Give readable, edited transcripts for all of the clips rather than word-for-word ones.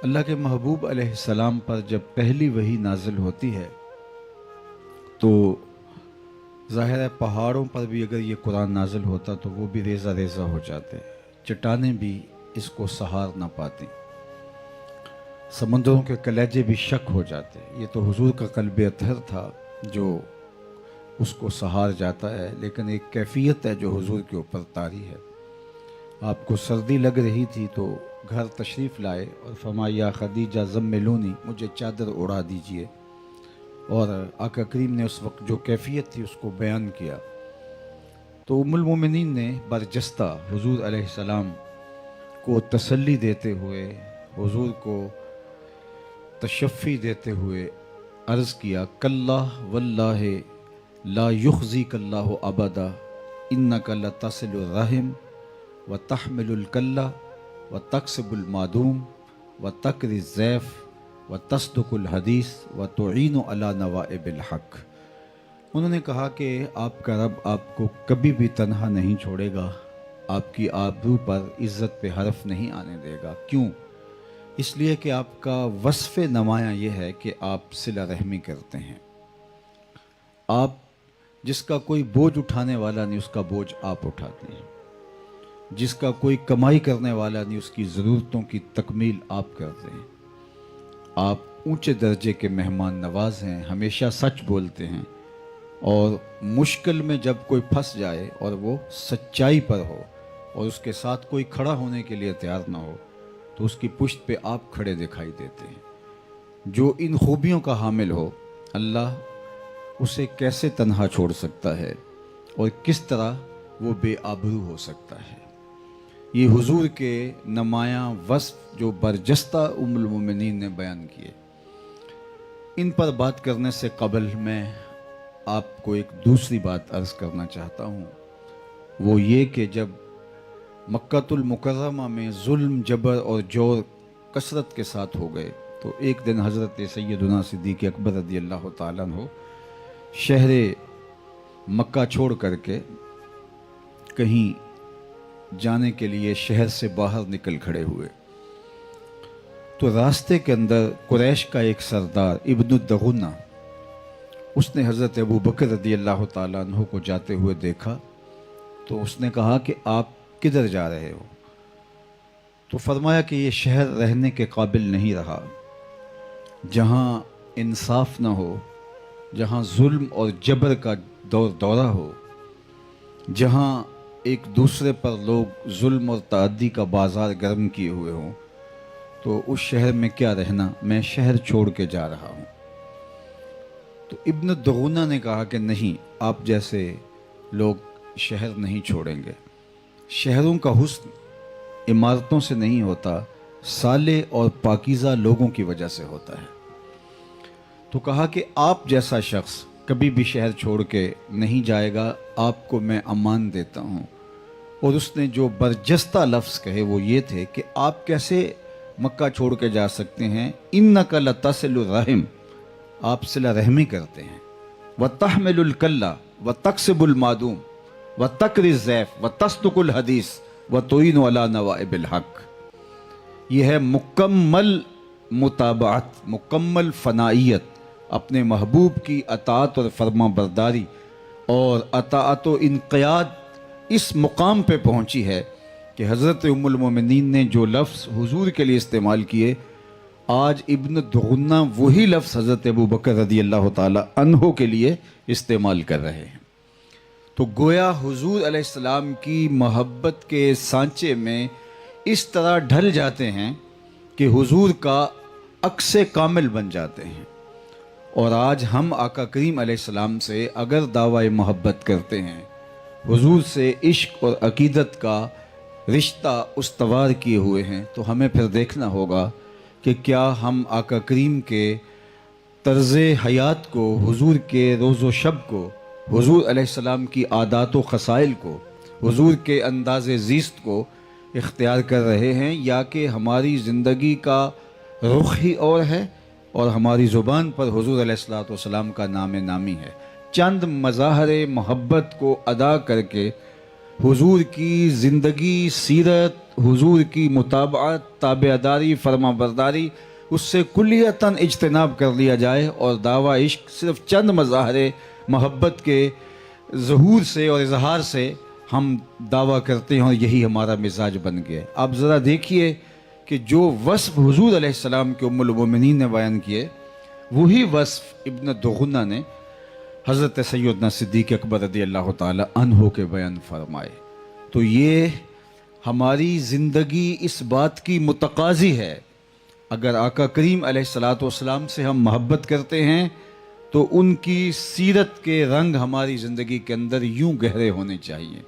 اللہ کے محبوب علیہ السلام پر جب پہلی وحی نازل ہوتی ہے تو ظاہر ہے پہاڑوں پر بھی اگر یہ قرآن نازل ہوتا تو وہ بھی ریزہ ریزہ ہو جاتے، چٹانیں بھی اس کو سہار نہ پاتی، سمندروں کے کلیجے بھی شک ہو جاتے۔ یہ تو حضور کا قلب اطہر تھا جو اس کو سہار جاتا ہے، لیکن ایک کیفیت ہے جو حضور کے اوپر طاری ہے۔ آپ کو سردی لگ رہی تھی تو گھر تشریف لائے اور فرمایا خدیجہ زملونی، مجھے چادر اڑا دیجئے، اور آقا کریم نے اس وقت جو کیفیت تھی اس کو بیان کیا۔ تو ام المومنین نے برجستہ حضور علیہ السلام کو تسلی دیتے ہوئے، حضور کو تشفی دیتے ہوئے عرض کیا، کلّہ واللہ لا یخزیک اللہ ابدا انک لتصل الرحم وتحمل الکلہ وتکسب المعدوم وتقری الضیف وتصدق الحدیث وتعین علی نوائب الحق۔ انہوں نے کہا کہ آپ کا رب آپ کو کبھی بھی تنہا نہیں چھوڑے گا، آپ کی آبرو پر عزت پہ حرف نہیں آنے دے گا۔ کیوں؟ اس لیے کہ آپ کا وصف نمایاں یہ ہے کہ آپ صلہ رحمی کرتے ہیں۔ آپ جس کا کوئی بوجھ اٹھانے والا نہیں، اس کا بوجھ آپ اٹھاتے ہیں۔ جس کا کوئی کمائی کرنے والا نہیں، اس کی ضرورتوں کی تکمیل آپ کرتے ہیں۔ آپ اونچے درجے کے مہمان نواز ہیں، ہمیشہ سچ بولتے ہیں، اور مشکل میں جب کوئی پھنس جائے اور وہ سچائی پر ہو اور اس کے ساتھ کوئی کھڑا ہونے کے لیے تیار نہ ہو تو اس کی پشت پہ آپ کھڑے دکھائی دیتے ہیں۔ جو ان خوبیوں کا حامل ہو، اللہ اسے کیسے تنہا چھوڑ سکتا ہے اور کس طرح وہ بے آبرو ہو سکتا ہے۔ یہ حضور کے نمایاں وصف جو برجستہ ام المومنین نے بیان کیے، ان پر بات کرنے سے قبل میں آپ کو ایک دوسری بات عرض کرنا چاہتا ہوں، وہ یہ کہ جب مکۃ المکرمہ میں ظلم، جبر اور جور کثرت کے ساتھ ہو گئے تو ایک دن حضرت سیدنا صدیق اکبر رضی اللہ تعالیٰ عنہ شہر مکہ چھوڑ کر کے کہیں جانے کے لیے شہر سے باہر نکل کھڑے ہوئے تو راستے کے اندر قریش کا ایک سردار ابن الدغنہ، اس نے حضرت ابو بکر رضی اللہ تعالیٰ عنہ کو جاتے ہوئے دیکھا تو اس نے کہا کہ آپ کدھر جا رہے ہو؟ تو فرمایا کہ یہ شہر رہنے کے قابل نہیں رہا، جہاں انصاف نہ ہو، جہاں ظلم اور جبر کا دورہ ہو، جہاں ایک دوسرے پر لوگ ظلم اور تعدی کا بازار گرم کیے ہوئے ہوں، تو اس شہر میں کیا رہنا، میں شہر چھوڑ کے جا رہا ہوں۔ تو ابن دغنہ نے کہا کہ نہیں، آپ جیسے لوگ شہر نہیں چھوڑیں گے۔ شہروں کا حسن عمارتوں سے نہیں ہوتا، صالح اور پاکیزہ لوگوں کی وجہ سے ہوتا ہے۔ تو کہا کہ آپ جیسا شخص کبھی بھی شہر چھوڑ کے نہیں جائے گا، آپ کو میں امان دیتا ہوں۔ اور اس نے جو برجستہ لفظ کہے وہ یہ تھے کہ آپ کیسے مکہ چھوڑ کے جا سکتے ہیں، اِنَّكَ لَتَصِلُ الرَّحِمَ، آپ صلہ رحمی کرتے ہیں، وَتَحْمِلُ الْكَلَّ وَتَكْسِبُ الْمَعْدُومَ وَتَقْرِي الضَّيْفَ وَتَصْدُقُ الْحَدِيثَ وَتُعِينُ عَلَى نَوَائِبِ الْحَقِّ۔ یہ ہے مکمل متابعت، مکمل فنائیت، اپنے محبوب کی اطاعت اور فرما برداری اور اطاعت و انقیاد اس مقام پہ پہنچی ہے کہ حضرت ام المومنین نے جو لفظ حضور کے لیے استعمال کیے، آج ابن دغنہ وہی لفظ حضرت ابو بکر رضی اللہ تعالی عنہ کے لیے استعمال کر رہے ہیں۔ تو گویا حضور علیہ السلام کی محبت کے سانچے میں اس طرح ڈھل جاتے ہیں کہ حضور کا عکس کامل بن جاتے ہیں۔ اور آج ہم آقا کریم علیہ السلام سے اگر دعوی محبت کرتے ہیں، حضور سے عشق اور عقیدت کا رشتہ استوار کیے ہوئے ہیں، تو ہمیں پھر دیکھنا ہوگا کہ کیا ہم آقا کریم کے طرز حیات کو، حضور کے روز و شب کو، حضور علیہ السلام کی عادات و خصائل کو، حضور کے انداز زیست کو اختیار کر رہے ہیں، یا کہ ہماری زندگی کا رخ ہی اور ہے اور ہماری زبان پر حضور علیہ السلام کا نام نامی ہے۔ چند مظاہر محبت کو ادا کر کے حضور کی زندگی، سیرت، حضور کی مطابعت، تابعداری، فرما برداری، اس سے کلیتاً اجتناب کر لیا جائے، اور دعویٰ عشق صرف چند مظاہر محبت کے ظہور سے اور اظہار سے ہم دعویٰ کرتے ہیں، اور یہی ہمارا مزاج بن گیا ہے۔ آپ ذرا دیکھیے کہ جو وصف حضور علیہ السلام کے ام المومنین نے بیان کیے، وہی وصف ابن دغنہ نے حضرت سیدنا صدیق اکبر رضی اللہ تعالی عنہ کے بیان فرمائے۔ تو یہ ہماری زندگی اس بات کی متقاضی ہے، اگر آقا کریم علیہ الصلوۃ والسلام سے ہم محبت کرتے ہیں تو ان کی سیرت کے رنگ ہماری زندگی کے اندر یوں گہرے ہونے چاہیے۔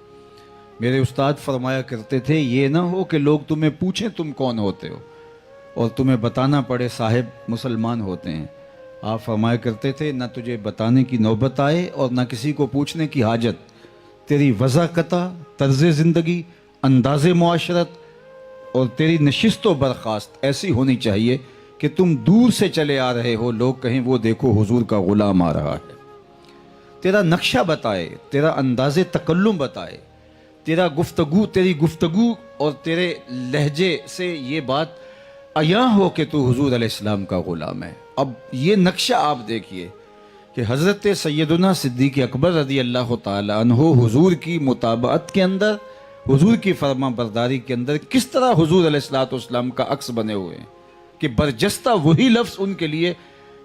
میرے استاد فرمایا کرتے تھے، یہ نہ ہو کہ لوگ تمہیں پوچھیں تم کون ہوتے ہو اور تمہیں بتانا پڑے صاحب مسلمان ہوتے ہیں۔ آپ فرمایا کرتے تھے، نہ تجھے بتانے کی نوبت آئے اور نہ کسی کو پوچھنے کی حاجت، تیری وضاقتہ، طرز زندگی، انداز معاشرت اور تیری نشست و برخاست ایسی ہونی چاہیے کہ تم دور سے چلے آ رہے ہو، لوگ کہیں وہ دیکھو حضور کا غلام آ رہا ہے۔ تیرا نقشہ بتائے، تیرا انداز تکلم بتائے، تیری گفتگو اور تیرے لہجے سے یہ بات عیاں ہو کہ تو حضور علیہ السلام کا غلام ہے۔ اب یہ نقشہ آپ دیکھیے کہ حضرت سیدنا صدیق اکبر رضی اللہ تعالی عنہ حضور کی مطابعت کے اندر، حضور کی فرما برداری کے اندر کس طرح حضور علیہ الصلوۃ والسلام کا عکس بنے ہوئے ہیں کہ برجستہ وہی لفظ ان کے لیے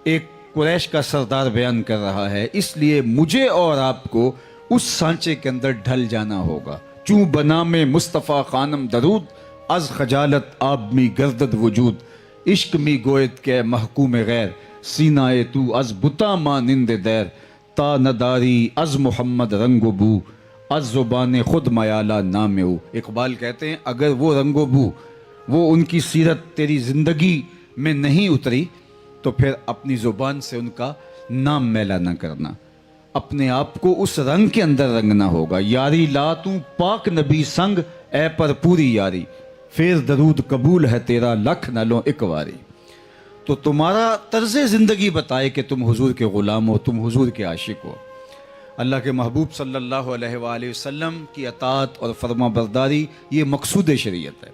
ایک قریش کا سردار بیان کر رہا ہے۔ اس لیے مجھے اور آپ کو اس سانچے کے اندر ڈھل جانا ہوگا۔ چوں بنا میں مصطفیٰ خانم درود، از خجالت آب می گردد وجود، عشق می گوید کے محکوم غیر، سینہ تو از بتا مانند دیر، تا نداری از محمد رنگ و بو، از زبان خود میالہ نام او۔ اقبال کہتے ہیں اگر وہ رنگ و بو، وہ ان کی سیرت تیری زندگی میں نہیں اتری تو پھر اپنی زبان سے ان کا نام میلا نہ کرنا، اپنے آپ کو اس رنگ کے اندر رنگنا ہوگا۔ یاری لا تو پاک نبی سنگ، اے پر پوری یاری، پھر درود قبول ہے تیرا لکھ نہ لو ایک واری۔ تو تمہارا طرز زندگی بتائے کہ تم حضور کے غلام ہو، تم حضور کے عاشق ہو۔ اللہ کے محبوب صلی اللہ علیہ وآلہ وسلم کی اطاعت اور فرما برداری یہ مقصود شریعت ہے۔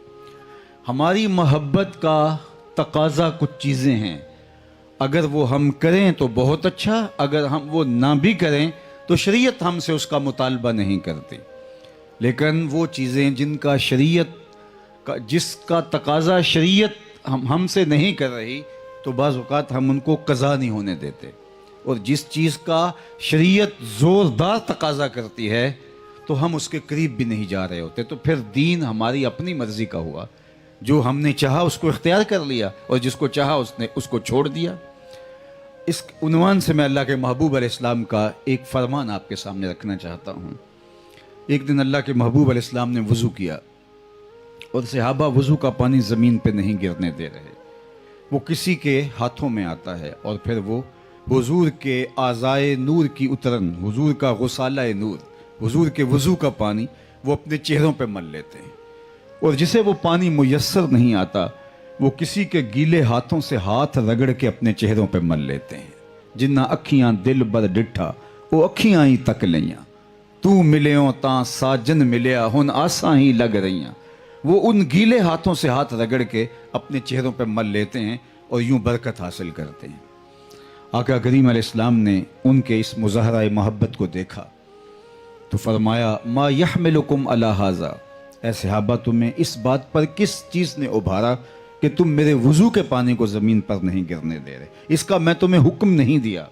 ہماری محبت کا تقاضا کچھ چیزیں ہیں، اگر وہ ہم کریں تو بہت اچھا، اگر ہم وہ نہ بھی کریں تو شریعت ہم سے اس کا مطالبہ نہیں کرتی۔ لیکن وہ چیزیں جن کا جس کا تقاضا شریعت ہم سے نہیں کر رہی تو بعض اوقات ہم ان کو قضا نہیں ہونے دیتے، اور جس چیز کا شریعت زوردار تقاضا کرتی ہے تو ہم اس کے قریب بھی نہیں جا رہے ہوتے، تو پھر دین ہماری اپنی مرضی کا ہوا۔ جو ہم نے چاہا اس کو اختیار کر لیا اور جس کو چاہا اس نے اس کو چھوڑ دیا۔ اس عنوان سے میں اللہ کے محبوب علیہ السلام کا ایک فرمان آپ کے سامنے رکھنا چاہتا ہوں۔ ایک دن اللہ کے محبوب علیہ السلام نے وضو کیا اور صحابہ وضو کا پانی زمین پہ نہیں گرنے دے رہے، وہ کسی کے ہاتھوں میں آتا ہے اور پھر وہ حضور کے اعضائے نور کی اترن، حضور کا غسالہ نور، حضور کے وضو کا پانی وہ اپنے چہروں پہ مل لیتے ہیں، اور جسے وہ پانی میسر نہیں آتا وہ کسی کے گیلے ہاتھوں سے ہاتھ رگڑ کے اپنے چہروں پہ مل لیتے ہیں۔ جنہ اکھیاں دل بر ڈٹھا وہ اکھیاں ہی تک لیاں، تو ملیوں تاں ساجن ملیا ہن آساں ہی لگ رہیاں۔ وہ ان گیلے ہاتھوں سے ہاتھ رگڑ کے اپنے چہروں پہ مل لیتے ہیں اور یوں برکت حاصل کرتے ہیں۔ آقا کریم علیہ السلام نے ان کے اس مظاہرہ محبت کو دیکھا تو فرمایا، ما یحملکم علی ھذا، اے صحابہ تمہیں اس بات پر کس چیز نے ابھارا کہ تم میرے وضو کے پانی کو زمین پر نہیں گرنے دے رہے؟ اس کا میں تمہیں حکم نہیں دیا،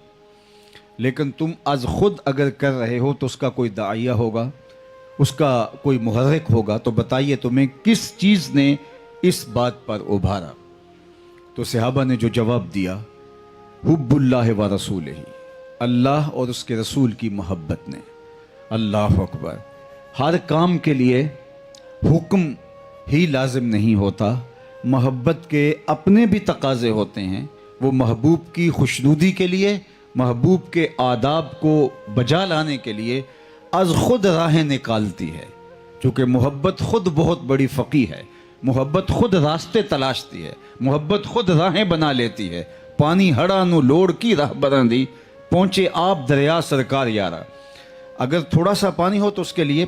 لیکن تم از خود اگر کر رہے ہو تو اس کا کوئی داعیہ ہوگا، اس کا کوئی محرک ہوگا، تو بتائیے تمہیں کس چیز نے اس بات پر ابھارا؟ تو صحابہ نے جو جواب دیا، حب اللہ و رسولہ، اللہ اور اس کے رسول کی محبت نے۔ اللہ اکبر۔ ہر کام کے لیے حکم ہی لازم نہیں ہوتا، محبت کے اپنے بھی تقاضے ہوتے ہیں۔ وہ محبوب کی خوشنودی کے لیے، محبوب کے آداب کو بجا لانے کے لیے از خود راہیں نکالتی ہے، چونکہ محبت خود بہت بڑی فقی ہے، محبت خود راستے تلاشتی ہے، محبت خود راہیں بنا لیتی ہے۔ پانی ہڑا نو لوڑ کی راہ برندی، پہنچے آپ دریا سرکار یارا۔ اگر تھوڑا سا پانی ہو تو اس کے لیے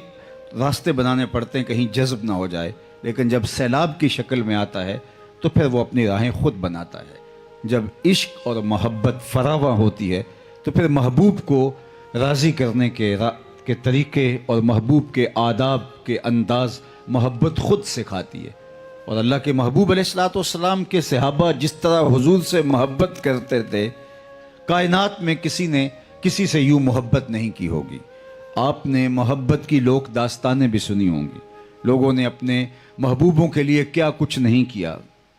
راستے بنانے پڑتے ہیں کہیں جذب نہ ہو جائے، لیکن جب سیلاب کی شکل میں آتا ہے تو پھر وہ اپنی راہیں خود بناتا ہے۔ جب عشق اور محبت فراواں ہوتی ہے تو پھر محبوب کو راضی کرنے کے طریقے اور محبوب کے آداب کے انداز محبت خود سکھاتی ہے۔ اور اللہ کے محبوب علیہ الصلوۃ والسلام کے صحابہ جس طرح حضور سے محبت کرتے تھے، کائنات میں کسی نے کسی سے یوں محبت نہیں کی ہوگی۔ آپ نے محبت کی لوک داستانیں بھی سنی ہوں گی، لوگوں نے اپنے محبوبوں کے لیے کیا کچھ نہیں کیا،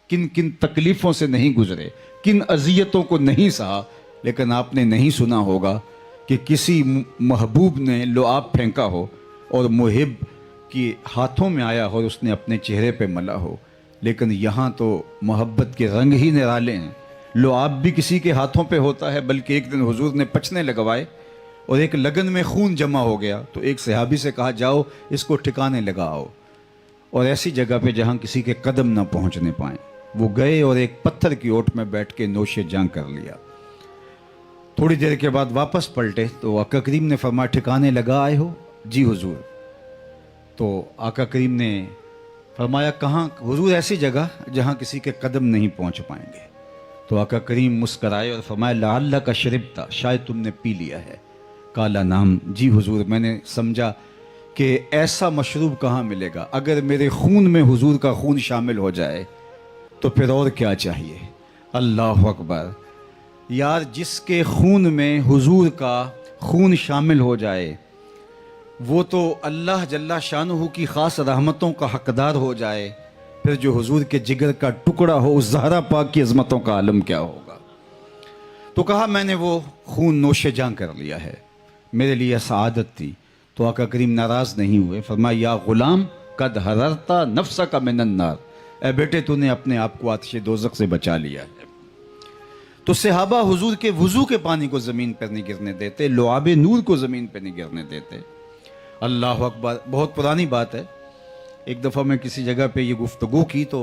کن کن تکلیفوں سے نہیں گزرے، کن اذیتوں کو نہیں سہا، لیکن آپ نے نہیں سنا ہوگا کہ کسی محبوب نے لعاب پھینکا ہو اور محب کی ہاتھوں میں آیا ہو اور اس نے اپنے چہرے پہ ملا ہو۔ لیکن یہاں تو محبت کے رنگ ہی نرالے ہیں۔ لعاب بھی کسی کے ہاتھوں پہ ہوتا ہے، بلکہ ایک دن حضور نے پچنے لگوائے اور ایک لگن میں خون جمع ہو گیا تو ایک صحابی سے کہا جاؤ اس کو ٹھکانے لگاؤ، اور ایسی جگہ پہ جہاں کسی کے قدم نہ پہنچنے پائیں۔ وہ گئے اور ایک پتھر کی اوٹ میں بیٹھ کے نوش جاں کر لیا۔ تھوڑی دیر کے بعد واپس پلٹے تو آقا کریم نے فرمایا ٹھکانے لگا آئے ہو؟ جی حضور۔ تو آقا کریم نے فرمایا کہاں؟ حضور ایسی جگہ جہاں کسی کے قدم نہیں پہنچ پائیں گے۔ تو آقا کریم مسکرائے اور فرمایا لعلک شربت، شاید تم نے پی لیا ہے۔ کالا نام، جی حضور میں نے سمجھا کہ ایسا مشروب کہاں ملے گا، اگر میرے خون میں حضور کا خون شامل ہو جائے تو پھر اور کیا چاہیے۔ اللہ اکبر۔ یار جس کے خون میں حضور کا خون شامل ہو جائے وہ تو اللہ جل شانہ کی خاص رحمتوں کا حقدار ہو جائے، پھر جو حضور کے جگر کا ٹکڑا ہو اس زہرا پاک کی عظمتوں کا عالم کیا ہوگا۔ تو کہا میں نے وہ خون نوش جاں کر لیا ہے، میرے لیے سعادت تھی۔ تو آقا کریم ناراض نہیں ہوئے، فرمایا یا غلام قد حررتا نفسک من النار، اے بیٹے تو نے اپنے آپ کو آتش دوزخ سے بچا لیا ہے۔ تو صحابہ حضور کے وضو کے پانی کو زمین پر نہیں گرنے دیتے، لعاب نور کو زمین پہ نہیں گرنے دیتے۔ اللہ اکبر۔ بہت پرانی بات ہے، ایک دفعہ میں کسی جگہ پہ یہ گفتگو کی تو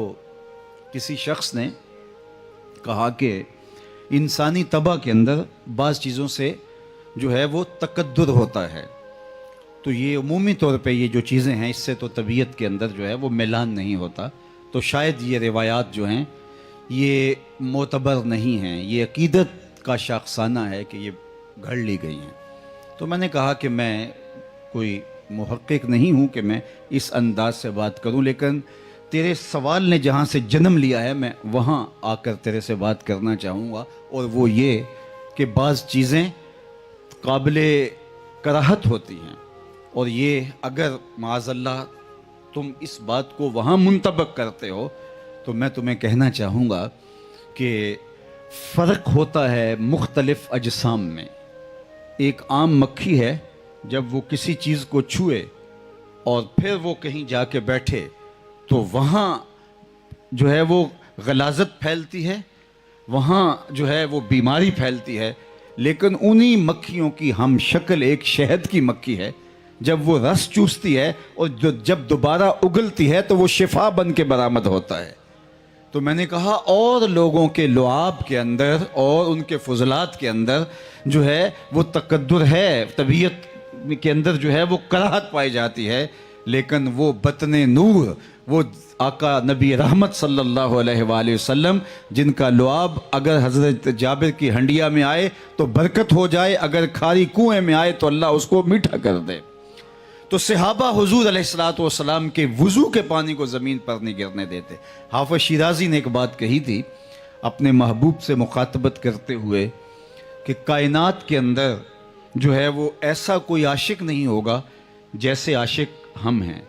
کسی شخص نے کہا کہ انسانی طبع کے اندر بعض چیزوں سے جو ہے وہ تکدر ہوتا ہے، تو یہ عمومی طور پہ یہ جو چیزیں ہیں اس سے تو طبیعت کے اندر جو ہے وہ میلان نہیں ہوتا، تو شاید یہ روایات جو ہیں یہ معتبر نہیں ہیں، یہ عقیدت کا شاخسانہ ہے کہ یہ گھڑ لی گئی ہیں۔ تو میں نے کہا کہ میں کوئی محقق نہیں ہوں کہ میں اس انداز سے بات کروں، لیکن تیرے سوال نے جہاں سے جنم لیا ہے میں وہاں آ کر تیرے سے بات کرنا چاہوں گا، اور وہ یہ کہ بعض چیزیں قابل کراہت ہوتی ہیں، اور یہ اگر معاذ اللہ تم اس بات کو وہاں منطبق کرتے ہو تو میں تمہیں کہنا چاہوں گا کہ فرق ہوتا ہے مختلف اجسام میں۔ ایک عام مکھی ہے، جب وہ کسی چیز کو چھوئے اور پھر وہ کہیں جا کے بیٹھے تو وہاں جو ہے وہ غلاظت پھیلتی ہے، وہاں جو ہے وہ بیماری پھیلتی ہے، لیکن انہی مکھیوں کی ہم شکل ایک شہد کی مکھی ہے، جب وہ رس چوستی ہے اور جب دوبارہ اگلتی ہے تو وہ شفا بن کے برآمد ہوتا ہے۔ تو میں نے کہا اور لوگوں کے لعاب کے اندر اور ان کے فضلات کے اندر جو ہے وہ تقدر ہے، طبیعت کے اندر جو ہے وہ کراہت پائی جاتی ہے، لیکن وہ بطن نور، وہ آقا نبی رحمت صلی اللہ علیہ وآلہ وسلم جن کا لعاب اگر حضرت جابر کی ہنڈیا میں آئے تو برکت ہو جائے، اگر کھاری کنویں میں آئے تو اللہ اس کو میٹھا کر دے۔ تو صحابہ حضور علیہ الصلوۃ والسلام کے وضو کے پانی کو زمین پر نہیں گرنے دیتے۔ حافظ شیرازی نے ایک بات کہی تھی اپنے محبوب سے مخاطبت کرتے ہوئے کہ کائنات کے اندر جو ہے وہ ایسا کوئی عاشق نہیں ہوگا جیسے عاشق ہم ہیں،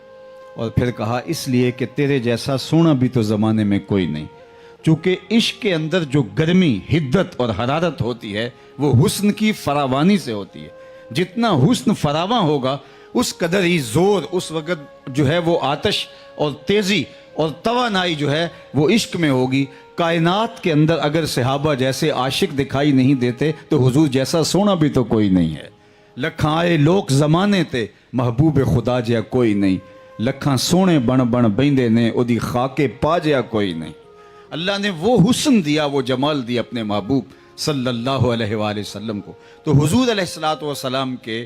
اور پھر کہا اس لیے کہ تیرے جیسا سونا بھی تو زمانے میں کوئی نہیں، چونکہ عشق کے اندر جو گرمی، حدت اور حرارت ہوتی ہے وہ حسن کی فراوانی سے ہوتی ہے۔ جتنا حسن فراواں ہوگا اس قدر ہی زور اس وقت جو ہے وہ آتش اور تیزی اور توانائی جو ہے وہ عشق میں ہوگی۔ کائنات کے اندر اگر صحابہ جیسے عاشق دکھائی نہیں دیتے تو حضور جیسا سونا بھی تو کوئی نہیں ہے۔ لکھاں آئے لوک زمانے تے محبوب خدا جیا کوئی نہیں، لکھاں سونے بن بن بیندے نے اودی خاکے پا جیا کوئی نہیں۔ اللہ نے وہ حسن دیا، وہ جمال دیا اپنے محبوب صلی اللہ علیہ وآلہ وسلم کو۔ تو حضور علیہ الصلوۃ والسلام کے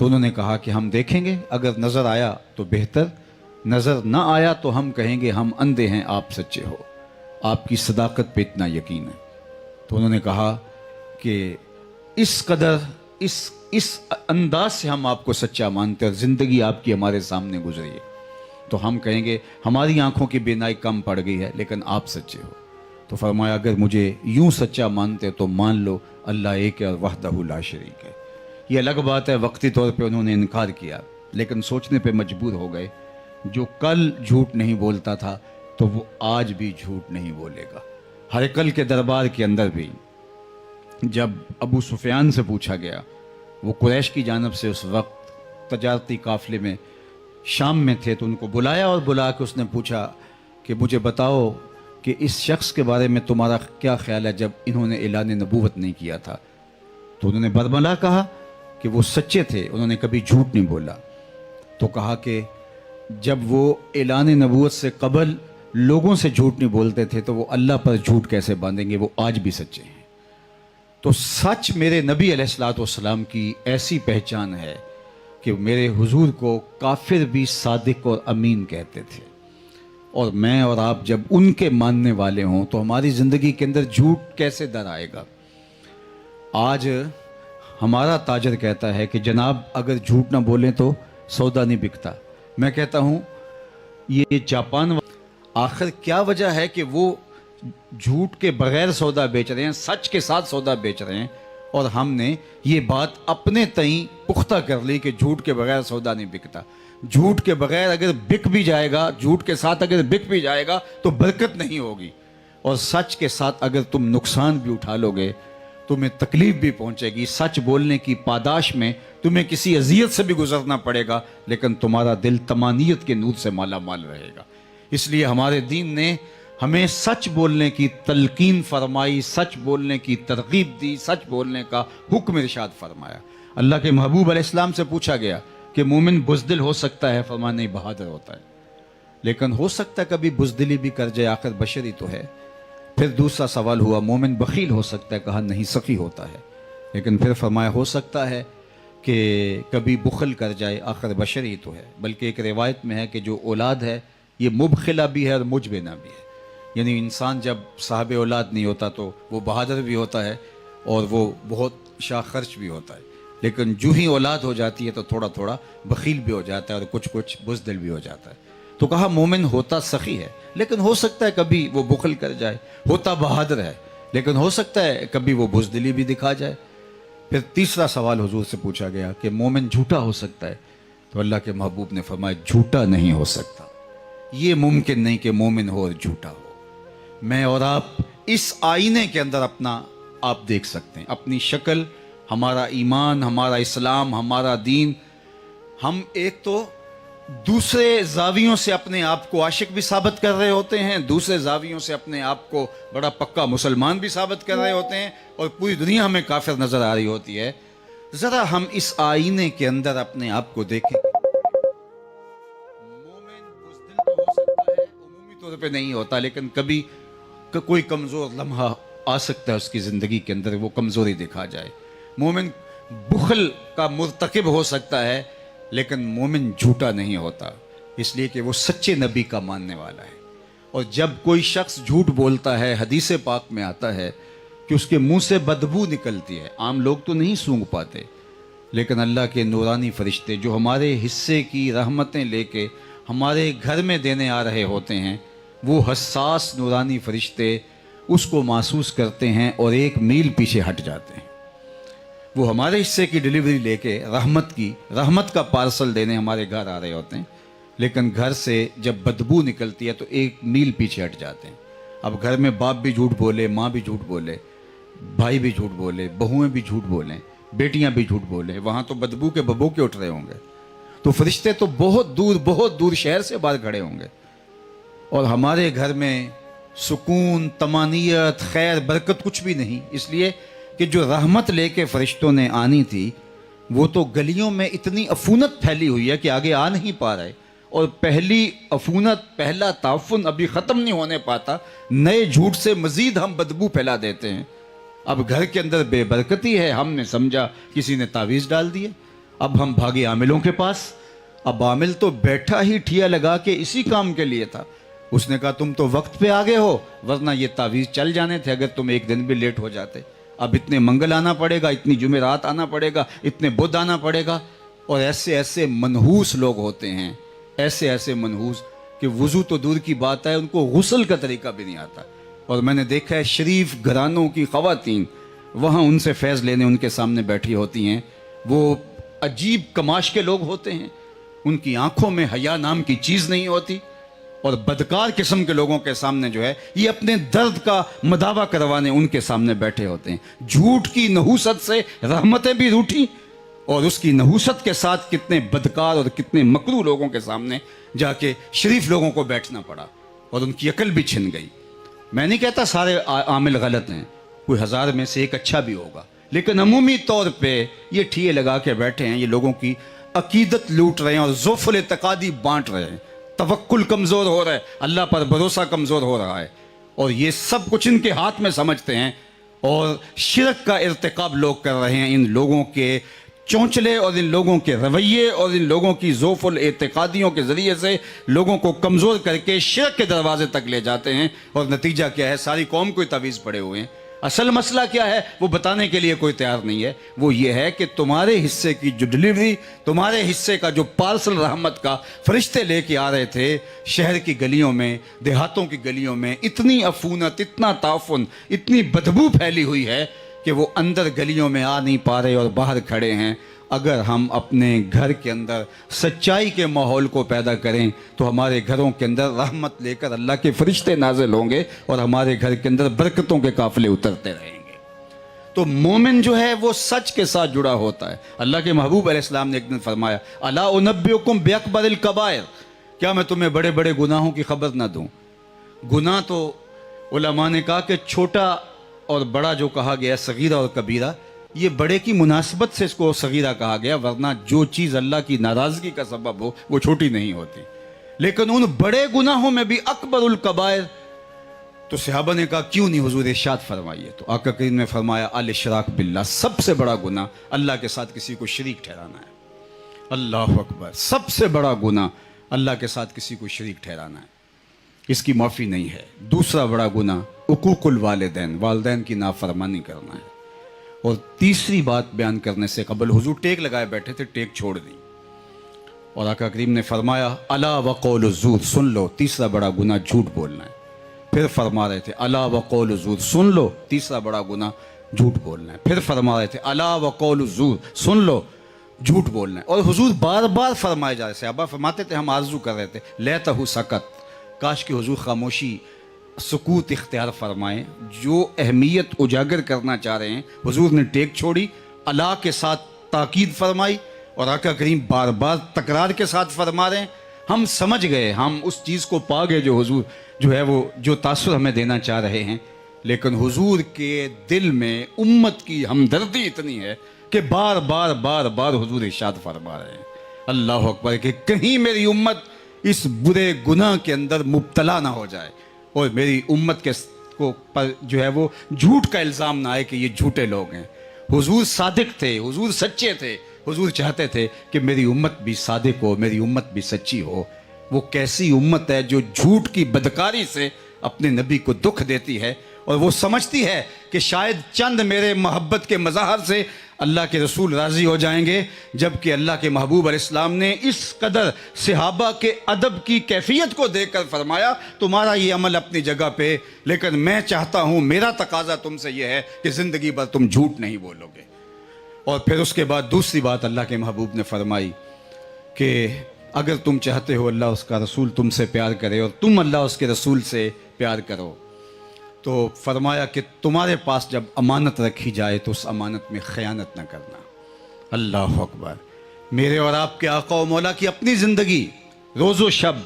تو انہوں نے کہا کہ ہم دیکھیں گے، اگر نظر آیا تو بہتر، نظر نہ آیا تو ہم کہیں گے ہم اندھے ہیں، آپ سچے ہو، آپ کی صداقت پہ اتنا یقین ہے۔ تو انہوں نے کہا کہ اس قدر اس انداز سے ہم آپ کو سچا مانتے اور زندگی آپ کی ہمارے سامنے گزری ہے، تو ہم کہیں گے ہماری آنکھوں کی بینائی کم پڑ گئی ہے لیکن آپ سچے ہو۔ تو فرمایا اگر مجھے یوں سچا مانتے تو مان لو اللہ ایک ہے اور وحدہ لا شریک ہے۔ یہ الگ بات ہے، وقتی طور پہ انہوں نے انکار کیا لیکن سوچنے پہ مجبور ہو گئے، جو کل جھوٹ نہیں بولتا تھا تو وہ آج بھی جھوٹ نہیں بولے گا۔ ہرقل کے دربار کے اندر بھی جب ابو سفیان سے پوچھا گیا، وہ قریش کی جانب سے اس وقت تجارتی قافلے میں شام میں تھے، تو ان کو بلایا اور بلا کے اس نے پوچھا کہ مجھے بتاؤ کہ اس شخص کے بارے میں تمہارا کیا خیال ہے جب انہوں نے اعلان نبوت نہیں کیا تھا؟ تو انہوں نے برملا کہا کہ وہ سچے تھے، انہوں نے کبھی جھوٹ نہیں بولا۔ تو کہا کہ جب وہ اعلان نبوت سے قبل لوگوں سے جھوٹ نہیں بولتے تھے تو وہ اللہ پر جھوٹ کیسے باندھیں گے، وہ آج بھی سچے ہیں۔ تو سچ میرے نبی علیہ الصلوۃ والسلام کی ایسی پہچان ہے کہ میرے حضور کو کافر بھی صادق اور امین کہتے تھے، اور میں اور آپ جب ان کے ماننے والے ہوں تو ہماری زندگی کے اندر جھوٹ کیسے در آئے گا؟ آج ہمارا تاجر کہتا ہے کہ جناب اگر جھوٹ نہ بولیں تو سودا نہیں بکتا۔ میں کہتا ہوں یہ جاپان آخر کیا وجہ ہے کہ وہ جھوٹ کے بغیر سودا بیچ رہے ہیں، سچ کے ساتھ سودا بیچ رہے ہیں، اور ہم نے یہ بات اپنے تئیں پختہ کر لی کہ جھوٹ کے بغیر سودا نہیں بکتا۔ جھوٹ کے بغیر اگر بک بھی جائے گا، جھوٹ کے ساتھ اگر بک بھی جائے گا تو برکت نہیں ہوگی، اور سچ کے ساتھ اگر تم نقصان بھی اٹھا لو گے تمہیں تکلیف بھی پہنچے گی۔ سچ بولنے کی پاداش میں تمہیں کسی اذیت سے بھی گزرنا پڑے گا لیکن تمہارا دل طمانینت کے نور سے مالا مال رہے گا۔ اس لیے ہمارے دین نے ہمیں سچ بولنے کی تلقین فرمائی، سچ بولنے کی ترغیب دی، سچ بولنے کا حکم ارشاد فرمایا۔ اللہ کے محبوب علیہ السلام سے پوچھا گیا کہ مومن بزدل ہو سکتا ہے؟ فرمایا نہیں، بہادر ہوتا ہے، لیکن ہو سکتا ہے کبھی بزدلی بھی کر جائے، آخر بشری تو ہے۔ پھر دوسرا سوال ہوا مومن بخیل ہو سکتا ہے؟ کہا نہیں، سخی ہوتا ہے، لیکن پھر فرمایا ہو سکتا ہے کہ کبھی بخل کر جائے، آخر بشری تو ہے۔ بلکہ ایک روایت میں ہے کہ جو اولاد ہے یہ مبخلہ بھی ہے اور مجبنہ بھی ہے، یعنی انسان جب صاحب اولاد نہیں ہوتا تو وہ بہادر بھی ہوتا ہے اور وہ بہت شاہ خرچ بھی ہوتا ہے، لیکن جو ہی اولاد ہو جاتی ہے تو تھوڑا تھوڑا بخیل بھی ہو جاتا ہے اور کچھ کچھ بزدل بھی ہو جاتا ہے۔ تو کہا مومن ہوتا سخی ہے لیکن ہو سکتا ہے کبھی وہ بخل کر جائے، ہوتا بہادر ہے لیکن ہو سکتا ہے کبھی وہ بزدلی بھی دکھا جائے۔ پھر تیسرا سوال حضور سے پوچھا گیا کہ مومن جھوٹا ہو سکتا ہے؟ تو اللہ کے محبوب نے فرمایا جھوٹا نہیں ہو سکتا، یہ ممکن نہیں کہ مومن ہو اور جھوٹا ہو۔ میں اور آپ اس آئینے کے اندر اپنا آپ دیکھ سکتے ہیں، اپنی شکل، ہمارا ایمان، ہمارا اسلام، ہمارا دین۔ ہم ایک تو دوسرے زاویوں سے اپنے آپ کو عاشق بھی ثابت کر رہے ہوتے ہیں، دوسرے زاویوں سے اپنے آپ کو بڑا پکا مسلمان بھی ثابت کر رہے ہوتے ہیں، اور پوری دنیا ہمیں کافر نظر آ رہی ہوتی ہے۔ ذرا ہم اس آئینے کے اندر اپنے آپ کو دیکھیں۔ مومن بزدل تو ہو سکتا ہے، عمومی طور پہ نہیں ہوتا، لیکن کبھی کوئی کمزور لمحہ آ سکتا ہے اس کی زندگی کے اندر، وہ کمزوری دکھا جائے۔ مومن بخل کا مرتکب ہو سکتا ہے لیکن مومن جھوٹا نہیں ہوتا، اس لیے کہ وہ سچے نبی کا ماننے والا ہے۔ اور جب کوئی شخص جھوٹ بولتا ہے، حدیث پاک میں آتا ہے کہ اس کے منہ سے بدبو نکلتی ہے۔ عام لوگ تو نہیں سونگھ پاتے، لیکن اللہ کے نورانی فرشتے جو ہمارے حصے کی رحمتیں لے کے ہمارے گھر میں دینے آ رہے ہوتے ہیں، وہ حساس نورانی فرشتے اس کو محسوس کرتے ہیں اور 1 میل پیچھے ہٹ جاتے ہیں۔ وہ ہمارے حصے کی ڈیلیوری لے کے رحمت کا پارسل دینے ہمارے گھر آ رہے ہوتے ہیں، لیکن گھر سے جب بدبو نکلتی ہے تو 1 میل پیچھے ہٹ جاتے ہیں۔ اب گھر میں باپ بھی جھوٹ بولے، ماں بھی جھوٹ بولے، بھائی بھی جھوٹ بولے، بہویں بھی جھوٹ بولیں، بیٹیاں بھی جھوٹ بولیں، وہاں تو بدبو کے ببوکے اٹھ رہے ہوں گے، تو فرشتے تو بہت دور شہر سے باہر کھڑے ہوں گے، اور ہمارے گھر میں سکون، طمانینت، خیر، برکت کچھ بھی نہیں، اس لیے کہ جو رحمت لے کے فرشتوں نے آنی تھی وہ تو گلیوں میں اتنی عفونت پھیلی ہوئی ہے کہ آگے آ نہیں پا رہے، اور پہلی عفونت، پہلا تعفن ابھی ختم نہیں ہونے پاتا، نئے جھوٹ سے مزید ہم بدبو پھیلا دیتے ہیں۔ اب گھر کے اندر بے برکتی ہے، ہم نے سمجھا کسی نے تعویذ ڈال دیے، اب ہم بھاگے عاملوں کے پاس. اب عامل تو بیٹھا ہی ٹھیا لگا کے اسی کام کے لیے تھا. اس نے کہا تم تو وقت پہ آگے ہو, ورنہ یہ تعویذ چل جانے تھے اگر تم ایک دن بھی لیٹ ہو جاتے. اب اتنے منگل آنا پڑے گا, اتنی جمعرات آنا پڑے گا, اتنے بدھ آنا پڑے گا. اور ایسے ایسے منحوس لوگ ہوتے ہیں, ایسے ایسے منحوس کہ وضو تو دور کی بات ہے, ان کو غسل کا طریقہ بھی نہیں آتا. اور میں نے دیکھا ہے شریف گھرانوں کی خواتین وہاں ان سے فیض لینے ان کے سامنے بیٹھی ہوتی ہیں. وہ عجیب کماش کے لوگ ہوتے ہیں, ان کی آنکھوں میں حیا نام کی چیز نہیں ہوتی, اور بدکار قسم کے لوگوں کے سامنے جو ہے یہ اپنے درد کا مداوع کروانے ان کے سامنے بیٹھے ہوتے ہیں. جھوٹ کی نحوست سے رحمتیں بھی روٹھی, اور اس کی نحوست کے ساتھ کتنے بدکار اور کتنے مکروہ لوگوں کے سامنے جا کے شریف لوگوں کو بیٹھنا پڑا, اور ان کی عقل بھی چھن گئی. میں نہیں کہتا سارے عامل غلط ہیں, کوئی 1000 میں سے ایک اچھا بھی ہوگا, لیکن عمومی طور پہ یہ ٹھیے لگا کے بیٹھے ہیں, یہ لوگوں کی عقیدت لوٹ رہے ہیں اور ذوف الاعتقادی بانٹ رہے ہیں. توکل کمزور ہو رہا ہے, اللہ پر بھروسہ کمزور ہو رہا ہے, اور یہ سب کچھ ان کے ہاتھ میں سمجھتے ہیں, اور شرک کا ارتکاب لوگ کر رہے ہیں. ان لوگوں کے چونچلے اور ان لوگوں کے رویے اور ان لوگوں کی ذوف الاعتقادیوں کے ذریعے سے لوگوں کو کمزور کر کے شرک کے دروازے تک لے جاتے ہیں, اور نتیجہ کیا ہے, ساری قوم کو تعویذ پڑے ہوئے ہیں. اصل مسئلہ کیا ہے وہ بتانے کے لیے کوئی تیار نہیں ہے. وہ یہ ہے کہ تمہارے حصے کی جو ڈلیوری, تمہارے حصے کا جو پارسل رحمت کا فرشتے لے کے آ رہے تھے شہر کی گلیوں میں, دیہاتوں کی گلیوں میں, اتنی عفونت, اتنا تعفن, اتنی بدبو پھیلی ہوئی ہے کہ وہ اندر گلیوں میں آ نہیں پا رہے اور باہر کھڑے ہیں. اگر ہم اپنے گھر کے اندر سچائی کے ماحول کو پیدا کریں تو ہمارے گھروں کے اندر رحمت لے کر اللہ کے فرشتے نازل ہوں گے, اور ہمارے گھر کے اندر برکتوں کے قافلے اترتے رہیں گے. تو مومن جو ہے وہ سچ کے ساتھ جڑا ہوتا ہے. اللہ کے محبوب علیہ السلام نے ایک دن فرمایا, الا انبئکم باکبر الکبائر, کیا میں تمہیں بڑے بڑے گناہوں کی خبر نہ دوں. گناہ تو علماء نے کہا کہ چھوٹا اور بڑا جو کہا گیا صغیرہ اور کبیرہ, یہ بڑے کی مناسبت سے اس کو صغیرہ کہا گیا, ورنہ جو چیز اللہ کی ناراضگی کا سبب ہو وہ چھوٹی نہیں ہوتی. لیکن ان بڑے گناہوں میں بھی اکبر الکبائر. تو صحابہ نے کہا کیوں نہیں حضور, ارشاد فرمائیے. تو آقا کریم نے فرمایا الاشراک باللہ, سب سے بڑا گناہ اللہ کے ساتھ کسی کو شریک ٹھہرانا ہے. اللہ اکبر, سب سے بڑا گناہ اللہ کے ساتھ کسی کو شریک ٹھہرانا ہے, اس کی معافی نہیں ہے. دوسرا بڑا گناہ حقوق الوالدین, والدین کی نافرمانی کرنا ہے. اور تیسری بات بیان کرنے سے قبل حضور ٹیک لگائے بیٹھے تھے, ٹیک چھوڑ دی, اور آقا کریم نے فرمایا الا وقول الزور, سن لو تیسرا بڑا گناہ جھوٹ بولنا ہے. پھر فرما رہے تھے الا وقول الزور, سن لو تیسرا بڑا گناہ جھوٹ بولنا ہے. پھر فرما رہے تھے الا وقول الزور, سن لو جھوٹ بولنا ہے. اور حضور بار بار فرمائے جا رہے تھے. صحابہ فرماتے تھے ہم آرزو کر رہے تھے لیتہ سکت, کاش کہ حضور خاموشی سکوت اختیار فرمائیں. جو اہمیت اجاگر کرنا چاہ رہے ہیں حضور نے ٹیک چھوڑی, اللہ کے ساتھ تاکید فرمائی, اور آقا کریم بار بار تکرار کے ساتھ فرما رہے ہیں. ہم سمجھ گئے, ہم اس چیز کو پا گئے جو حضور جو ہے وہ جو تاثر ہمیں دینا چاہ رہے ہیں. لیکن حضور کے دل میں امت کی ہمدردی اتنی ہے کہ بار بار بار بار حضور ارشاد فرما رہے ہیں اللہ اکبر, کہ کہیں میری امت اس برے گناہ کے اندر مبتلا نہ ہو جائے, اور میری امت کے کو پر جو ہے وہ جھوٹ کا الزام نہ آئے کہ یہ جھوٹے لوگ ہیں. حضور صادق تھے, حضور سچے تھے, حضور چاہتے تھے کہ میری امت بھی صادق ہو, میری امت بھی سچی ہو. وہ کیسی امت ہے جو جھوٹ کی بدکاری سے اپنے نبی کو دکھ دیتی ہے, اور وہ سمجھتی ہے کہ شاید چند میرے محبت کے مظاہر سے اللہ کے رسول راضی ہو جائیں گے, جبکہ اللہ کے محبوب علیہ السلام نے اس قدر صحابہ کے ادب کی کیفیت کو دیکھ کر فرمایا تمہارا یہ عمل اپنی جگہ پہ, لیکن میں چاہتا ہوں, میرا تقاضا تم سے یہ ہے کہ زندگی بھر تم جھوٹ نہیں بولو گے. اور پھر اس کے بعد دوسری بات اللہ کے محبوب نے فرمائی کہ اگر تم چاہتے ہو اللہ اس کا رسول تم سے پیار کرے اور تم اللہ اس کے رسول سے پیار کرو, تو فرمایا کہ تمہارے پاس جب امانت رکھی جائے تو اس امانت میں خیانت نہ کرنا. اللہ اکبر. میرے اور آپ کے آقا و مولا کی اپنی زندگی, روز و شب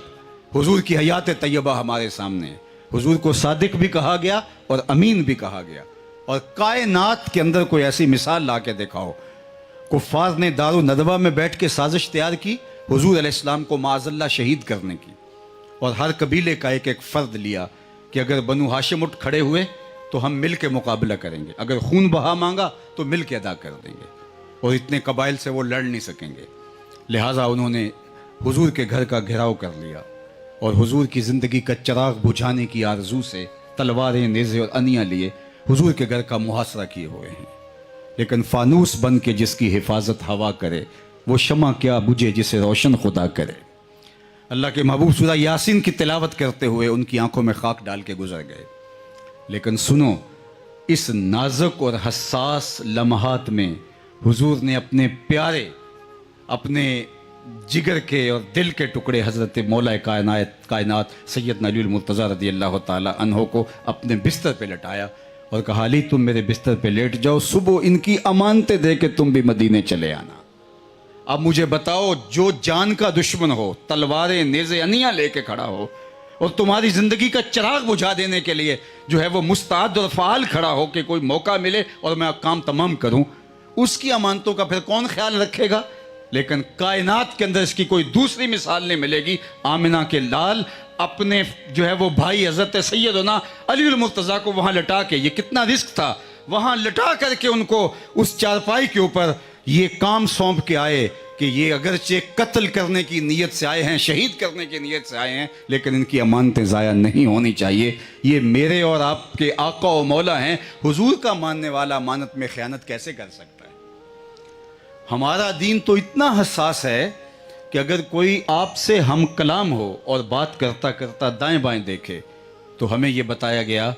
حضور کی حیات طیبہ ہمارے سامنے ہے. حضور کو صادق بھی کہا گیا اور امین بھی کہا گیا, اور کائنات کے اندر کوئی ایسی مثال لا کے دکھاؤ. کفار نے دار الندوہ میں بیٹھ کے سازش تیار کی حضور علیہ السلام کو معاذ اللہ شہید کرنے کی, اور ہر قبیلے کا ایک ایک فرد لیا کہ اگر بنو ہاشم اٹھ کھڑے ہوئے تو ہم مل کے مقابلہ کریں گے, اگر خون بہا مانگا تو مل کے ادا کر دیں گے. اور اتنے قبائل سے وہ لڑ نہیں سکیں گے، لہٰذا انہوں نے حضور کے گھر کا گھیراؤ کر لیا اور حضور کی زندگی کا چراغ بجھانے کی آرزو سے تلواریں، نیزے اور انیاں لیے حضور کے گھر کا محاصرہ کیے ہوئے ہیں۔ لیکن فانوس بن کے جس کی حفاظت ہوا کرے، وہ شمع کیا بجھے جسے روشن خدا کرے۔ اللہ کے محبوب سورہ یاسین کی تلاوت کرتے ہوئے ان کی آنکھوں میں خاک ڈال کے گزر گئے۔ لیکن سنو، اس نازک اور حساس لمحات میں حضور نے اپنے پیارے، اپنے جگر کے اور دل کے ٹکڑے حضرت مولا کائنات سیدنا علی المرتضیٰ رضی اللہ تعالی عنہ کو اپنے بستر پہ لٹایا اور کہا، علی تم میرے بستر پہ لیٹ جاؤ، صبح ان کی امانتیں دے کے تم بھی مدینے چلے آنا۔ اب مجھے بتاؤ، جو جان کا دشمن ہو، تلواریں، نیزے، انیاں لے کے کھڑا ہو اور تمہاری زندگی کا چراغ بجھا دینے کے لیے جو ہے وہ مستعد اور فعال کھڑا ہو کہ کوئی موقع ملے اور میں کام تمام کروں، اس کی امانتوں کا پھر کون خیال رکھے گا؟ لیکن کائنات کے اندر اس کی کوئی دوسری مثال نہیں ملے گی۔ آمنہ کے لال اپنے جو ہے وہ بھائی حضرت سیدنا علی المرتضیٰ کو وہاں لٹا کے، یہ کتنا رزق تھا، وہاں لٹا کر کے ان کو اس چارپائی کے اوپر یہ کام سونپ کے آئے کہ یہ اگرچہ قتل کرنے کی نیت سے آئے ہیں، شہید کرنے کی نیت سے آئے ہیں، لیکن ان کی امانتیں ضائع نہیں ہونی چاہیے۔ یہ میرے اور آپ کے آقا و مولا ہیں، حضور کا ماننے والا امانت میں خیانت کیسے کر سکتا ہے؟ ہمارا دین تو اتنا حساس ہے کہ اگر کوئی آپ سے ہم کلام ہو اور بات کرتا کرتا دائیں بائیں دیکھے تو ہمیں یہ بتایا گیا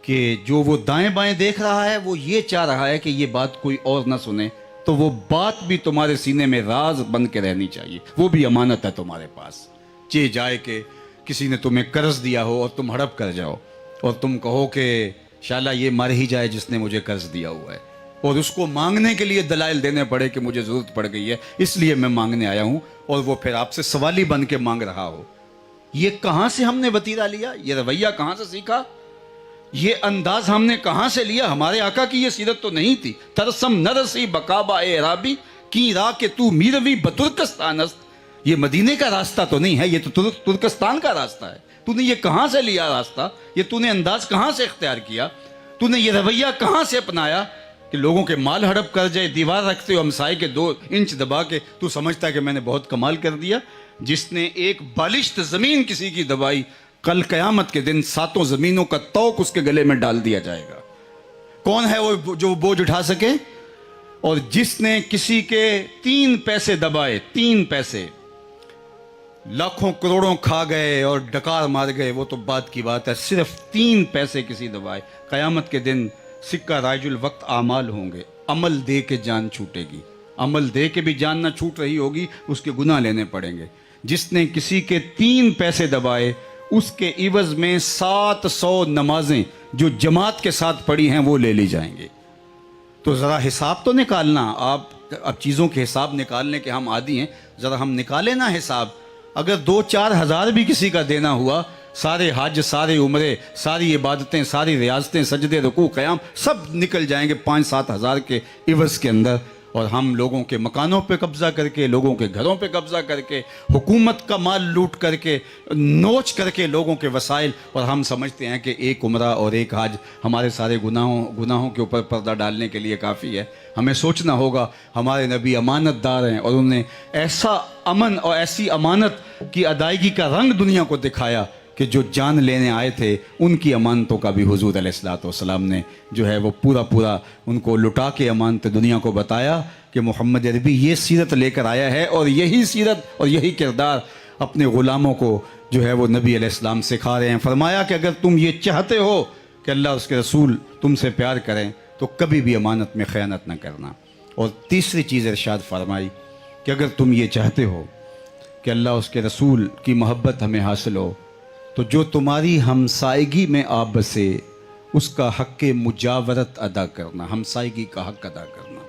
کہ جو وہ دائیں بائیں دیکھ رہا ہے وہ یہ چاہ رہا ہے کہ یہ بات کوئی اور نہ سنے، تو وہ بات بھی تمہارے سینے میں راز بن کے رہنی چاہیے، وہ بھی امانت ہے تمہارے پاس۔ چہ جائے کہ کسی نے تمہیں قرض دیا ہو اور تم ہڑپ کر جاؤ اور تم کہو کہ شالا یہ مر ہی جائے جس نے مجھے قرض دیا ہوا ہے، اور اس کو مانگنے کے لیے دلائل دینے پڑے کہ مجھے ضرورت پڑ گئی ہے اس لیے میں مانگنے آیا ہوں، اور وہ پھر آپ سے سوالی بن کے مانگ رہا ہو۔ یہ کہاں سے ہم نے وتیرہ لیا؟ یہ رویہ کہاں سے سیکھا؟ یہ انداز ہم نے کہاں سے لیا؟ ہمارے آقا کی یہ سیرت تو نہیں تھی۔ ترسم نرسی بکابا اے عرابی کی راہ کہ تو میروی بترکستانست، یہ مدینے کا راستہ تو نہیں ہے، یہ تو ترکستان کا راستہ ہے۔ تو نے یہ کہاں سے لیا راستہ؟ یہ تو نے انداز کہاں سے اختیار کیا؟ تو نے یہ رویہ کہاں سے اپنایا کہ لوگوں کے مال ہڑپ کر جائے، دیوار رکھتے ہو ہمسائے کے 2 انچ دبا کے، تو سمجھتا ہے کہ میں نے بہت کمال کر دیا؟ جس نے ایک بالشت زمین کسی کی دبائی، کل قیامت کے دن 7 زمینوں کا توق اس کے گلے میں ڈال دیا جائے گا۔ کون ہے وہ جو بوجھ اٹھا سکے؟ اور جس نے کسی کے 3 پیسے دبائے، 3 پیسے، لاکھوں کروڑوں کھا گئے اور ڈکار مار گئے، وہ تو بات کی بات ہے، صرف 3 پیسے کسی دبائے، قیامت کے دن سکہ رائج الوقت اعمال ہوں گے، عمل دے کے جان چھوٹے گی، عمل دے کے بھی جان نہ چھوٹ رہی ہوگی، اس کے گناہ لینے پڑیں گے۔ جس نے کسی کے 3 پیسے دبائے، اس کے عوض میں 700 نمازیں جو جماعت کے ساتھ پڑھی ہیں وہ لے لی جائیں گے۔ تو ذرا حساب تو نکالنا، آپ اب چیزوں کے حساب نکالنے کے ہم عادی ہیں، ذرا ہم نکالیں نا حساب۔ اگر 2-4 ہزار بھی کسی کا دینا ہوا، سارے حج، سارے عمرے، ساری عبادتیں، ساری ریاستیں، سجدے، رکوع، قیام سب نکل جائیں گے 5-7 ہزار کے عوض کے اندر، اور ہم لوگوں کے مکانوں پہ قبضہ کر کے، لوگوں کے گھروں پہ قبضہ کر کے، حکومت کا مال لوٹ کر کے، نوچ کر کے لوگوں کے وسائل، اور ہم سمجھتے ہیں کہ ایک عمرہ اور ایک حج ہمارے سارے گناہوں کے اوپر پردہ ڈالنے کے لیے کافی ہے۔ ہمیں سوچنا ہوگا، ہمارے نبی امانت دار ہیں اور انہوں نے ایسا امن اور ایسی امانت کی ادائیگی کا رنگ دنیا کو دکھایا کہ جو جان لینے آئے تھے ان کی امانتوں کا بھی حضور علیہ السلام نے جو ہے وہ پورا ان کو لٹا کے امانت دنیا کو بتایا کہ محمد عربی یہ سیرت لے کر آیا ہے، اور یہی سیرت اور یہی کردار اپنے غلاموں کو جو ہے وہ نبی علیہ السلام سکھا رہے ہیں۔ فرمایا کہ اگر تم یہ چاہتے ہو کہ اللہ اس کے رسول تم سے پیار کریں تو کبھی بھی امانت میں خیانت نہ کرنا۔ اور تیسری چیز ارشاد فرمائی کہ اگر تم یہ چاہتے ہو کہ اللہ اس کے رسول کی محبت ہمیں حاصل ہو تو جو تمہاری ہمسائیگی میں آ بسے اس کا حق مجاورت ادا کرنا، ہمسائیگی کا حق ادا کرنا۔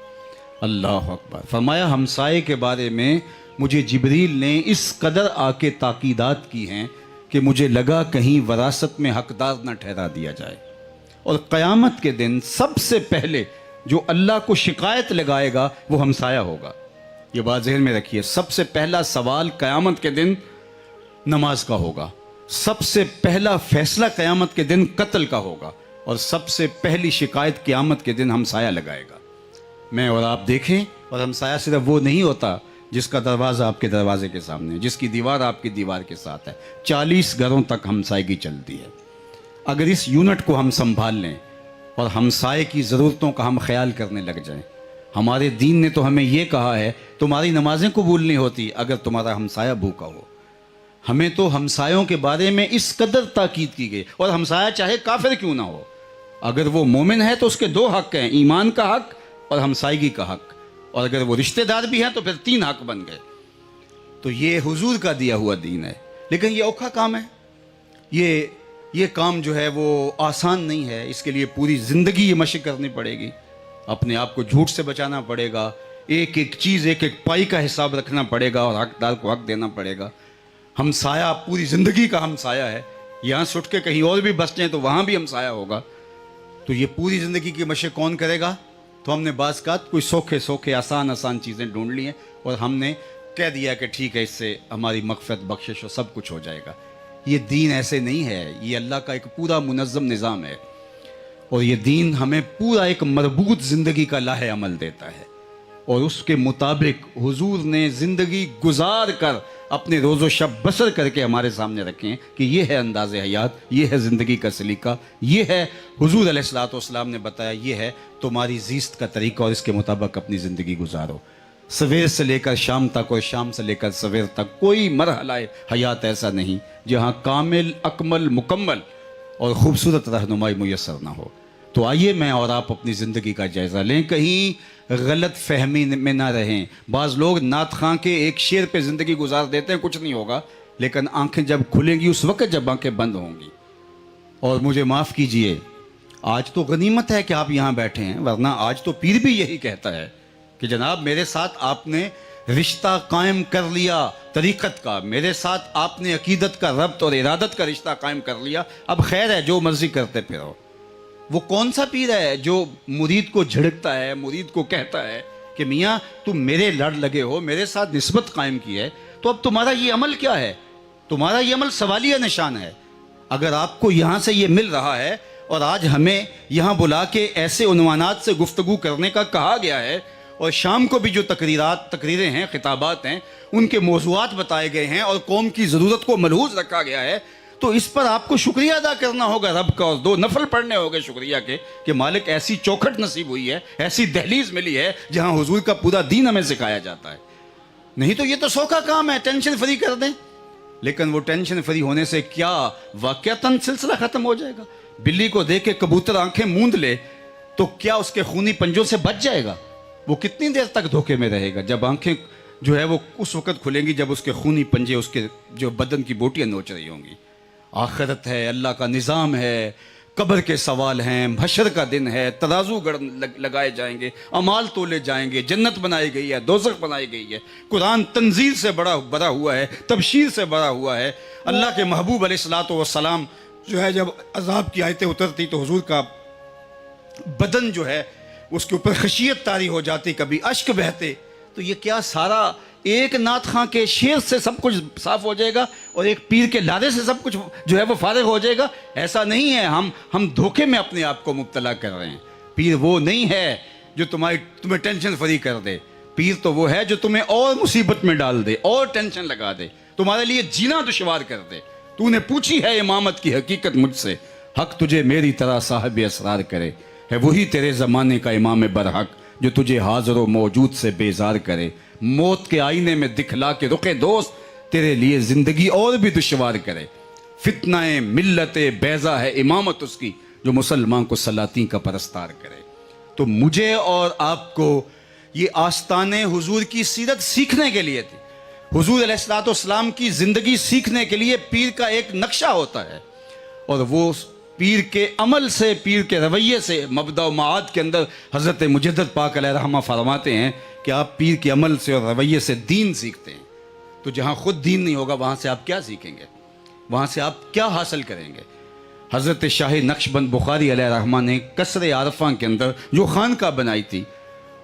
اللہ اکبر۔ فرمایا ہمسائے کے بارے میں مجھے جبریل نے اس قدر آ کے تاکیدات کی ہیں کہ مجھے لگا کہیں وراثت میں حقدار نہ ٹھہرا دیا جائے، اور قیامت کے دن سب سے پہلے جو اللہ کو شکایت لگائے گا وہ ہمسایہ ہوگا۔ یہ بات ذہن میں رکھیے، سب سے پہلا سوال قیامت کے دن نماز کا ہوگا، سب سے پہلا فیصلہ قیامت کے دن قتل کا ہوگا، اور سب سے پہلی شکایت قیامت کے دن ہمسایہ لگائے گا۔ میں اور آپ دیکھیں اور ہمسایہ صرف وہ نہیں ہوتا جس کا دروازہ آپ کے دروازے کے سامنے ہے، جس کی دیوار آپ کی دیوار کے ساتھ ہے۔ 40 گھروں تک ہمسائیگی چلتی ہے۔ اگر اس یونٹ کو ہم سنبھال لیں اور ہمسائے کی ضرورتوں کا ہم خیال کرنے لگ جائیں، ہمارے دین نے تو ہمیں یہ کہا ہے تمہاری نمازیں قبول نہیں ہوتی اگر تمہارا ہمسایہ بھوکا ہو۔ ہمیں تو ہمسایوں کے بارے میں اس قدر تاکید کی گئی، اور ہمسایہ چاہے کافر کیوں نہ ہو، اگر وہ مومن ہے تو اس کے 2 حق ہیں، ایمان کا حق اور ہمسائیگی کا حق، اور اگر وہ رشتہ دار بھی ہیں تو پھر 3 حق بن گئے۔ تو یہ حضور کا دیا ہوا دین ہے، لیکن یہ اوکھا کام ہے۔ یہ کام جو ہے وہ آسان نہیں ہے، اس کے لیے پوری زندگی یہ مشق کرنی پڑے گی، اپنے آپ کو جھوٹ سے بچانا پڑے گا، ایک ایک چیز ایک ایک پائی کا حساب رکھنا پڑے گا، اور حقدار کو حق دینا پڑے گا۔ ہمسایہ پوری زندگی کا ہمسایہ ہے، یہاں سٹ کے کہیں اور بھی بس جائیں تو وہاں بھی ہمسایہ ہوگا۔ تو یہ پوری زندگی کی مشق کون کرے گا؟ تو ہم نے بعض کا کوئی سوکھے آسان چیزیں ڈھونڈ لی ہیں، اور ہم نے کہہ دیا کہ ٹھیک ہے اس سے ہماری مغفرت بخشش اور سب کچھ ہو جائے گا۔ یہ دین ایسے نہیں ہے، یہ اللہ کا ایک پورا منظم نظام ہے، اور یہ دین ہمیں پورا ایک مربوط زندگی کا لاہ عمل دیتا ہے، اور اس کے مطابق حضور نے زندگی گزار کر اپنے روز و شب بسر کر کے ہمارے سامنے رکھیں کہ یہ ہے انداز حیات، یہ ہے زندگی کا سلیقہ، یہ ہے حضور علیہ الصلوۃ والسلام نے بتایا یہ ہے تمہاری زیست کا طریقہ، اور اس کے مطابق اپنی زندگی گزارو۔ سویر سے لے کر شام تک اور شام سے لے کر سویر تک کوئی مرحلہ حیات ایسا نہیں جہاں کامل، اکمل، مکمل اور خوبصورت رہنمائی میسر نہ ہو۔ تو آئیے میں اور آپ اپنی زندگی کا جائزہ لیں، کہیں غلط فہمی میں نہ رہیں۔ بعض لوگ نعت خواں کے ایک شعر پہ زندگی گزار دیتے ہیں، کچھ نہیں ہوگا، لیکن آنکھیں جب کھلیں گی اس وقت جب آنکھیں بند ہوں گی۔ اور مجھے معاف کیجئے، آج تو غنیمت ہے کہ آپ یہاں بیٹھے ہیں، ورنہ آج تو پیر بھی یہی کہتا ہے کہ جناب میرے ساتھ آپ نے رشتہ قائم کر لیا طریقت کا، میرے ساتھ آپ نے عقیدت کا ربط اور ارادت کا رشتہ قائم کر لیا، اب خیر ہے جو مرضی کرتے پھرو۔ وہ کون سا پیر ہے جو مرید کو جھڑکتا ہے، مرید کو کہتا ہے کہ میاں تم میرے لڑ لگے ہو، میرے ساتھ نسبت قائم کی ہے، تو اب تمہارا یہ عمل کیا ہے؟ تمہارا یہ عمل سوالیہ نشان ہے۔ اگر آپ کو یہاں سے یہ مل رہا ہے اور آج ہمیں یہاں بلا کے ایسے عنوانات سے گفتگو کرنے کا کہا گیا ہے، اور شام کو بھی جو تقریریں ہیں، خطابات ہیں، ان کے موضوعات بتائے گئے ہیں اور قوم کی ضرورت کو ملحوظ رکھا گیا ہے، تو اس پر آپ کو شکریہ ادا کرنا ہوگا رب کا، اور 2 نفل پڑھنے ہوگے شکریہ کے کہ مالک ایسی چوکھٹ نصیب ہوئی ہے، ایسی دہلیز ملی ہے جہاں حضور کا پورا دین ہمیں سکھایا جاتا ہے۔ نہیں تو یہ تو سوکھا کام ہے، ٹینشن فری کر دیں، لیکن وہ ٹینشن فری ہونے سے کیا واقعتاً سلسلہ ختم ہو جائے گا؟ بلی کو دیکھ کے کبوتر آنکھیں موند لے تو کیا اس کے خونی پنجوں سے بچ جائے گا؟ وہ کتنی دیر تک دھوکے میں رہے گا؟ جب آنکھیں جو ہے وہ اس وقت کھلیں گی جب اس کے خونی پنجے اس کے جو بدن کی بوٹیاں نوچ رہی ہوں گی۔ آخرت ہے، اللہ کا نظام ہے، قبر کے سوال ہیں، حشر کا دن ہے، ترازو لگائے جائیں گے، اعمال تولے جائیں گے، جنت بنائی گئی ہے، دوزخ بنائی گئی ہے، قرآن تنزیل سے بڑا ہوا ہے، تبشیر سے بڑا ہوا ہے۔ اللہ کے محبوب علیہ الصلوۃ والسلام جو ہے جب عذاب کی آیتیں اترتی تو حضور کا بدن جو ہے اس کے اوپر خشیت طاری ہو جاتی، کبھی اشک بہتے۔ تو یہ کیا سارا ایک نعت خواں کے شعر سے سب کچھ صاف ہو جائے گا اور ایک پیر کے لارے سے سب کچھ جو ہے وہ فارغ ہو جائے گا؟ ایسا نہیں ہے، ہم دھوکے میں اپنے آپ کو مبتلا کر رہے ہیں۔ پیر وہ نہیں ہے جو تمہیں ٹینشن فری کر دے، پیر تو وہ ہے جو تمہیں اور مصیبت میں ڈال دے، اور ٹینشن لگا دے، تمہارے لیے جینا دشوار کر دے۔ تو نے پوچھی ہے امامت کی حقیقت مجھ سے، حق تجھے میری طرح صاحب اسرار کرے، ہے وہی تیرے زمانے کا امام برحق جو تجھے حاضر و موجود سے بیزار کرے، موت کے آئینے میں دکھلا کے رخ دوست تیرے لیے زندگی اور بھی دشوار کرے، فتنہ ملت بیضا ہے امامت اس کی جو مسلمان کو سلاطین کا پرستار کرے۔ تو مجھے اور آپ کو یہ آستان حضور کی سیرت سیکھنے کے لیے تھی، حضور علیہ الصلوۃ والسلام کی زندگی سیکھنے کے لیے پیر کا ایک نقشہ ہوتا ہے، اور وہ پیر کے عمل سے، پیر کے رویے سے مبدأ و معاد کے اندر حضرت مجدد پاک علیہ رحمہ فرماتے ہیں کہ آپ پیر کے عمل سے اور رویے سے دین سیکھتے ہیں۔ تو جہاں خود دین نہیں ہوگا وہاں سے آپ کیا سیکھیں گے؟ وہاں سے آپ کیا حاصل کریں گے؟ حضرت شاہ نقشبند بخاری علیہ رحمہ نے قصر عارفہ کے اندر جو خانقاہ بنائی تھی،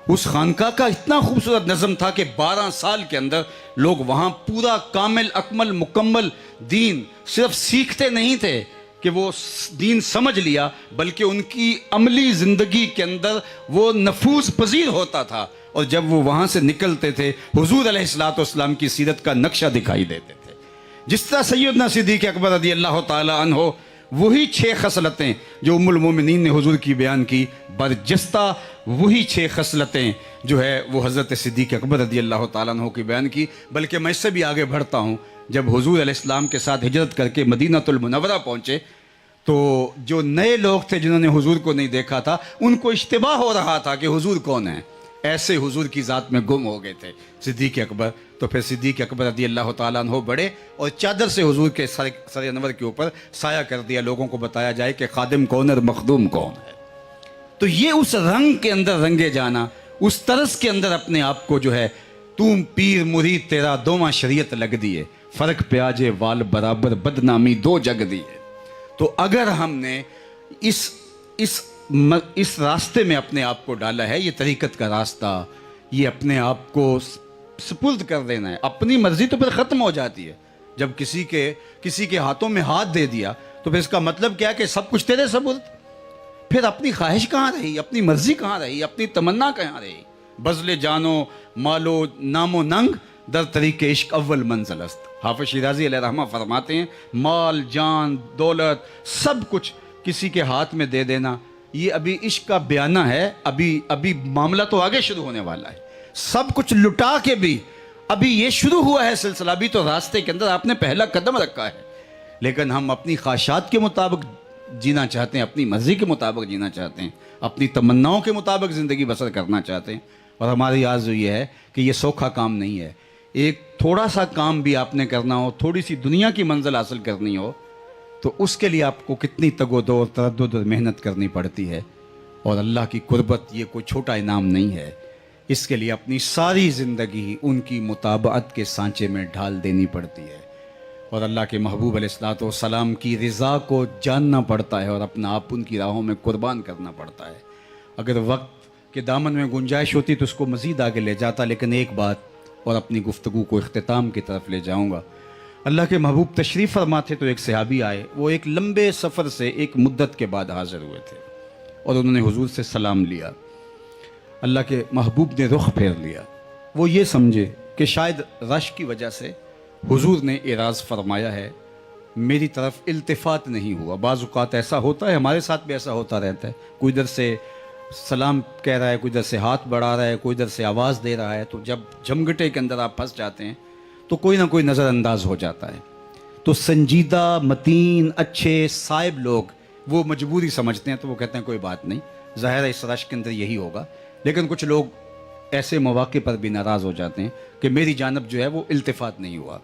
اس خانقاہ کا اتنا خوبصورت نظم تھا کہ 12 سال کے اندر لوگ وہاں پورا کامل، اکمل، مکمل دین صرف سیکھتے نہیں تھے کہ وہ دین سمجھ لیا، بلکہ ان کی عملی زندگی کے اندر وہ نفوذ پذیر ہوتا تھا، اور جب وہ وہاں سے نکلتے تھے حضور علیہ الصلوۃ والسلام کی سیرت کا نقشہ دکھائی دیتے تھے۔ جس طرح سیدنا صدیق اکبر رضی اللہ تعالی عنہ وہی 6 خصلتیں جو ام المومنین نے حضور کی بیان کی، برجستہ وہی 6 خصلتیں جو ہے وہ حضرت صدیق اکبر رضی اللہ تعالیٰ عنہ کی بیان کی، بلکہ میں اس سے بھی آگے بڑھتا ہوں۔ جب حضور علیہ السلام کے ساتھ ہجرت کر کے مدینہ المنورہ پہنچے تو جو نئے لوگ تھے جنہوں نے حضور کو نہیں دیکھا تھا، ان کو اشتباہ ہو رہا تھا کہ حضور کون ہیں، ایسے حضور کی ذات میں گم ہو گئے تھے صدیق اکبر۔ تو پھر صدیق اکبر رضی اللہ تعالیٰ عنہ بڑے اور چادر سے حضور کے سر انور کے اوپر سایہ کر دیا، لوگوں کو بتایا جائے کہ خادم کون ہے اور مخدوم کون ہے۔ تو یہ اس رنگ کے اندر رنگے جانا، اس طرز کے اندر اپنے آپ کو جو ہے، تم پیر مرید تیرا دوواں شریعت لگ دیے، فرق پیاجے وال برابر بدنامی دو جگ دیے۔ تو اگر ہم نے اس راستے میں اپنے آپ کو ڈالا ہے، یہ طریقت کا راستہ، یہ اپنے آپ کو سپرد کر دینا ہے، اپنی مرضی تو پھر ختم ہو جاتی ہے۔ جب کسی کے ہاتھوں میں ہاتھ دے دیا تو پھر اس کا مطلب کیا کہ سب کچھ تیرے سپرد، پھر اپنی خواہش کہاں رہی، اپنی مرضی کہاں رہی، اپنی تمنا کہاں رہی؟ بذل جانو مالو نام و ننگ در طریق عشق اول منزل است۔ حافظ شیرازی علیہ رحمہ فرماتے ہیں مال جان دولت سب کچھ کسی کے ہاتھ میں دے دینا، یہ ابھی عشق کا بیانہ ہے، ابھی معاملہ تو آگے شروع ہونے والا ہے۔ سب کچھ لٹا کے بھی ابھی یہ شروع ہوا ہے سلسلہ، ابھی تو راستے کے اندر آپ نے پہلا قدم رکھا ہے، لیکن ہم اپنی خواہشات کے مطابق جینا چاہتے ہیں، اپنی مرضی کے مطابق جینا چاہتے ہیں، اپنی تمناؤں کے مطابق زندگی بسر کرنا چاہتے ہیں، اور ہماری آرزو یہ ہے کہ یہ سوکھا کام نہیں ہے۔ ایک تھوڑا سا کام بھی آپ نے کرنا ہو، تھوڑی سی دنیا کی منزل حاصل کرنی ہو، تو اس کے لیے آپ کو کتنی تگ و دو اور تردد اور محنت کرنی پڑتی ہے، اور اللہ کی قربت یہ کوئی چھوٹا انعام نہیں ہے۔ اس کے لیے اپنی ساری زندگی ان کی مطابعت کے سانچے میں ڈھال دینی پڑتی ہے، اور اللہ کے محبوب علیہ الصلوۃ والسلام کی رضا کو جاننا پڑتا ہے، اور اپنا آپ ان کی راہوں میں قربان کرنا پڑتا ہے۔ اگر وقت کے دامن میں گنجائش ہوتی تو اس کو مزید آگے لے جاتا، لیکن ایک بات اور اپنی گفتگو کو اختتام کی طرف لے جاؤں گا۔ اللہ کے محبوب تشریف فرما تھے تو ایک صحابی آئے، وہ ایک لمبے سفر سے ایک مدت کے بعد حاضر ہوئے تھے، اور انہوں نے حضور سے سلام لیا۔ اللہ کے محبوب نے رخ پھیر لیا، وہ یہ سمجھے کہ شاید رش کی وجہ سے حضور نے اعراض فرمایا ہے، میری طرف التفات نہیں ہوا۔ بعض اوقات ایسا ہوتا ہے، ہمارے ساتھ بھی ایسا ہوتا رہتا ہے، کوئی ادھر سے سلام کہہ رہا ہے، کوئی ادھر سے ہاتھ بڑھا رہا ہے، کوئی ادھر سے آواز دے رہا ہے، تو جب جھمگٹے کے اندر آپ پھنس جاتے ہیں تو کوئی نہ کوئی نظر انداز ہو جاتا ہے۔ تو سنجیدہ متین اچھے صائب لوگ وہ مجبوری سمجھتے ہیں، تو وہ کہتے ہیں کوئی بات نہیں، ظاہر ہے اس رش کے اندر یہی ہوگا۔ لیکن کچھ لوگ ایسے مواقع پر بھی ناراض ہو جاتے ہیں کہ میری جانب جو ہے وہ التفات نہیں ہوا۔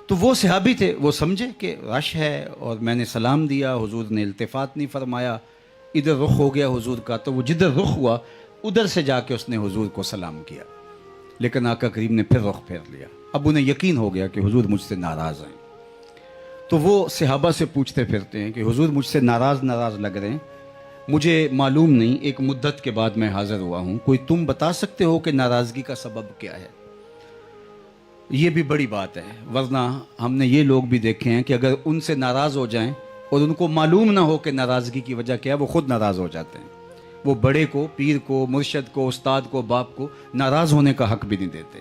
تو وہ صحابی تھے، وہ سمجھے کہ رش ہے اور میں نے سلام دیا، حضور نے التفات نہیں فرمایا، ادھر رخ ہو گیا حضور کا، تو وہ جدھر رخ ہوا ادھر سے جا کے اس نے حضور کو سلام کیا، لیکن آقا کریم نے پھر رخ پھیر لیا۔ اب انہیں یقین ہو گیا کہ حضور مجھ سے ناراض ہیں، تو وہ صحابہ سے پوچھتے پھرتے ہیں کہ حضور مجھ سے ناراض لگ رہے ہیں، مجھے معلوم نہیں، ایک مدت کے بعد میں حاضر ہوا ہوں، کوئی تم بتا سکتے ہو کہ ناراضگی کا سبب کیا ہے؟ یہ بھی بڑی بات ہے، ورنہ ہم نے یہ لوگ بھی دیکھے ہیں کہ اگر ان سے ناراض ہو جائیں اور ان کو معلوم نہ ہو کہ ناراضگی کی وجہ کیا ہے، وہ خود ناراض ہو جاتے ہیں۔ وہ بڑے کو، پیر کو، مرشد کو، استاد کو، باپ کو ناراض ہونے کا حق بھی نہیں دیتے۔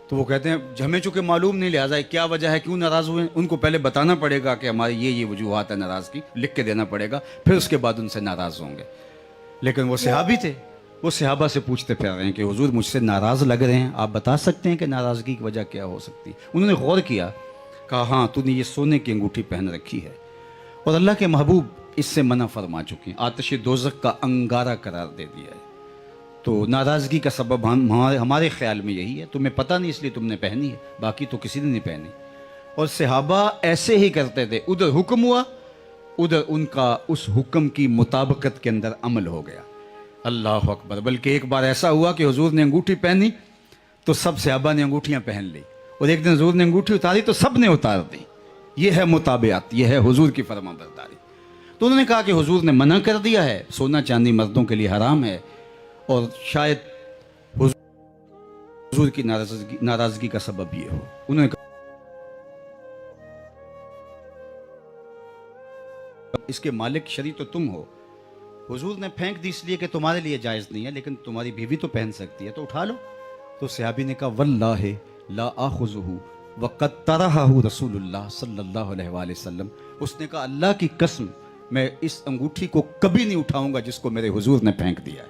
تو وہ کہتے ہیں ہمیں چونکہ معلوم نہیں، لہٰذا کیا وجہ ہے، کیوں ناراض ہوئے، ان کو پہلے بتانا پڑے گا کہ ہماری یہ وجوہات ہے ناراضگی، لکھ کے دینا پڑے گا، پھر اس کے بعد ان سے ناراض ہوں گے۔ لیکن وہ صحابی تھے، وہ صحابہ سے پوچھتے پھر رہے ہیں کہ حضور مجھ سے ناراض لگ رہے ہیں، آپ بتا سکتے ہیں کہ ناراضگی کی وجہ کیا ہو سکتی؟ انہوں نے غور کیا، کہا ہاں تو نے یہ سونے کی انگوٹھی پہن رکھی ہے، اور اللہ کے محبوب اس سے منع فرما چکے ہیں، آتش دوزخ کا انگارہ قرار دے دیا ہے، تو ناراضگی کا سبب ہمارے خیال میں یہی ہے، تمہیں پتہ نہیں اس لیے تم نے پہنی ہے، باقی تو کسی نے نہیں پہنی۔ اور صحابہ ایسے ہی کرتے تھے، ادھر حکم ہوا، ادھر ان کا اس حکم کی مطابقت کے اندر عمل ہو گیا۔ اللہ اکبر! بلکہ ایک بار ایسا ہوا کہ حضور نے انگوٹھی پہنی تو سب صحابہ نے انگوٹھیاں پہن لی، اور ایک دن حضور نے انگوٹھی اتاری تو سب نے اتار دی۔ یہ ہے مطابعت، یہ ہے حضور کی فرما برداری۔ تو انہوں نے کہا کہ حضور نے منع کر دیا ہے، سونا چاندی مردوں کے لیے حرام ہے، اور شاید حضور کی ناراضگی کا سبب یہ ہو۔ انہوں نے کہا اس کے مالک شری تو تم ہو. حضور نے پھینک دی اس لیے کہ تمہارے لیے جائز نہیں ہے، لیکن تمہاری بیوی تو پہن سکتی ہے، تو اٹھا لو. تو صحابی نے کہا واللہ لا آخذہ وقد طرحہ رسول اللہ صلی اللہ علیہ وآلہ وسلم. اس نے کہا اللہ کی قسم میں اس انگوٹھی کو کبھی نہیں اٹھاؤں گا جس کو میرے حضور نے پھینک دیا ہے.